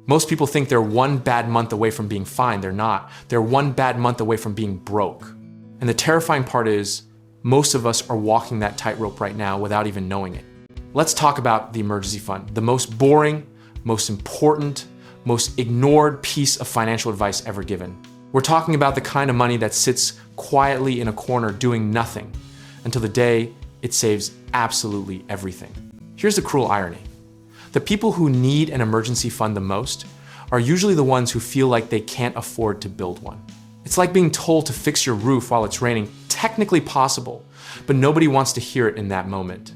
Most people think they're one bad month away from being fine. They're not. They're one bad month away from being broke. And the terrifying part is, most of us are walking that tightrope right now without even knowing it. Let's talk about the emergency fund, the most boring, most important, most ignored piece of financial advice ever given. We're talking about the kind of money that sits quietly in a corner doing nothing until the day it saves absolutely everything. Here's the cruel irony. The people who need an emergency fund the most are usually the ones who feel like they can't afford to build one. It's like being told to fix your roof while it's raining, technically possible, but nobody wants to hear it in that moment.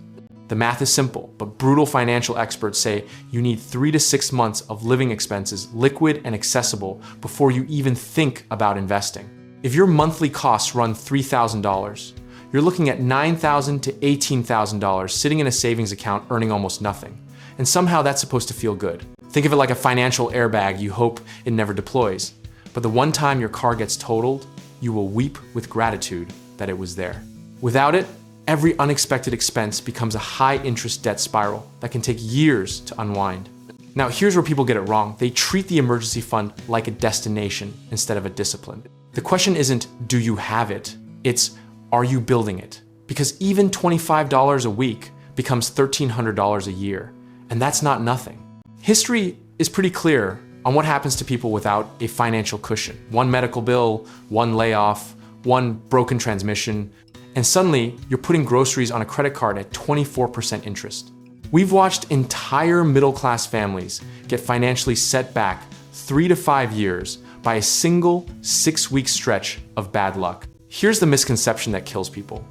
The math is simple, but brutal financial experts say you need 3 to 6 months of living expenses liquid and accessible before you even think about investing. If your monthly costs run $3,000, you're looking at $9,000 to $18,000 sitting in a savings account earning almost nothing. And somehow that's supposed to feel good. Think of it like a financial airbag you hope it never deploys. But the one time your car gets totaled, you will weep with gratitude that it was there. Without it, every unexpected expense becomes a high-interest debt spiral that can take years to unwind. Now, here's where people get it wrong. They treat the emergency fund like a destination instead of a discipline. The question isn't, do you have it? It's, are you building it? Because even $25 a week becomes $1,300 a year. And that's not nothing. History is pretty clear on what happens to people without a financial cushion. One medical bill, one layoff, one broken transmission, and suddenly you're putting groceries on a credit card at 24% interest. We've watched entire middle-class families get financially set back 3 to 5 years by a single 6-week stretch of bad luck. Here's the misconception that kills people.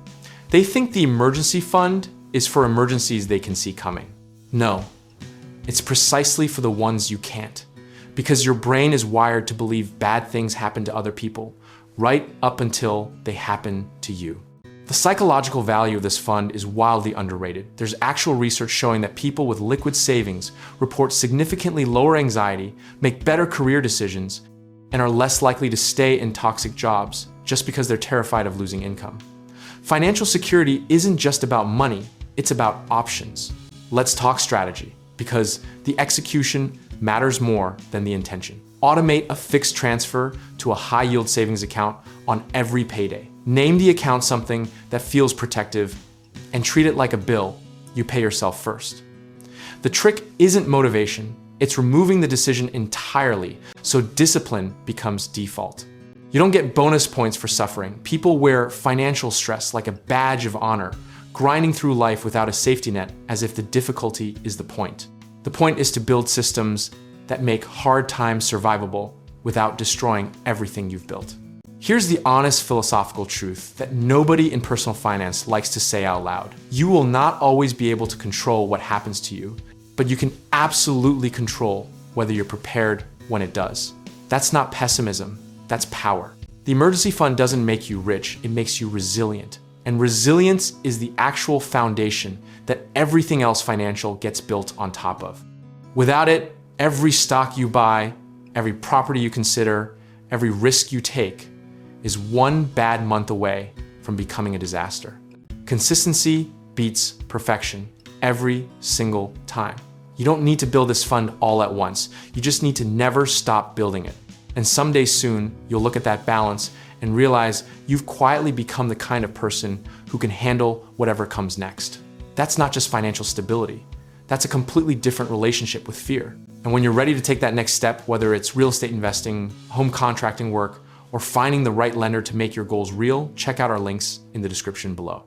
They think the emergency fund is for emergencies they can see coming. No, it's precisely for the ones you can't, because your brain is wired to believe bad things happen to other people, right up until they happen to you. The psychological value of this fund is wildly underrated. There's actual research showing that people with liquid savings report significantly lower anxiety, make better career decisions, and are less likely to stay in toxic jobs just because they're terrified of losing income. Financial security isn't just about money, it's about options. Let's talk strategy, because the execution matters more than the intention. Automate a fixed transfer to a high-yield savings account on every payday. Name the account something that feels protective and treat it like a bill you pay yourself first. The trick isn't motivation, it's removing the decision entirely so discipline becomes default. You don't get bonus points for suffering. People wear financial stress like a badge of honor, grinding through life without a safety net as if the difficulty is the point. The point is to build systems that make hard times survivable without destroying everything you've built. Here's the honest philosophical truth that nobody in personal finance likes to say out loud. You will not always be able to control what happens to you, but you can absolutely control whether you're prepared when it does. That's not pessimism, that's power. The emergency fund doesn't make you rich, it makes you resilient. And resilience is the actual foundation that everything else financial gets built on top of. Without it, every stock you buy, every property you consider, every risk you take is one bad month away from becoming a disaster. Consistency beats perfection every single time. You don't need to build this fund all at once. You just need to never stop building it. And someday soon, you'll look at that balance and realize you've quietly become the kind of person who can handle whatever comes next. That's not just financial stability. That's a completely different relationship with fear. And when you're ready to take that next step, whether it's real estate investing, home contracting work, or finding the right lender to make your goals real, check out our links in the description below.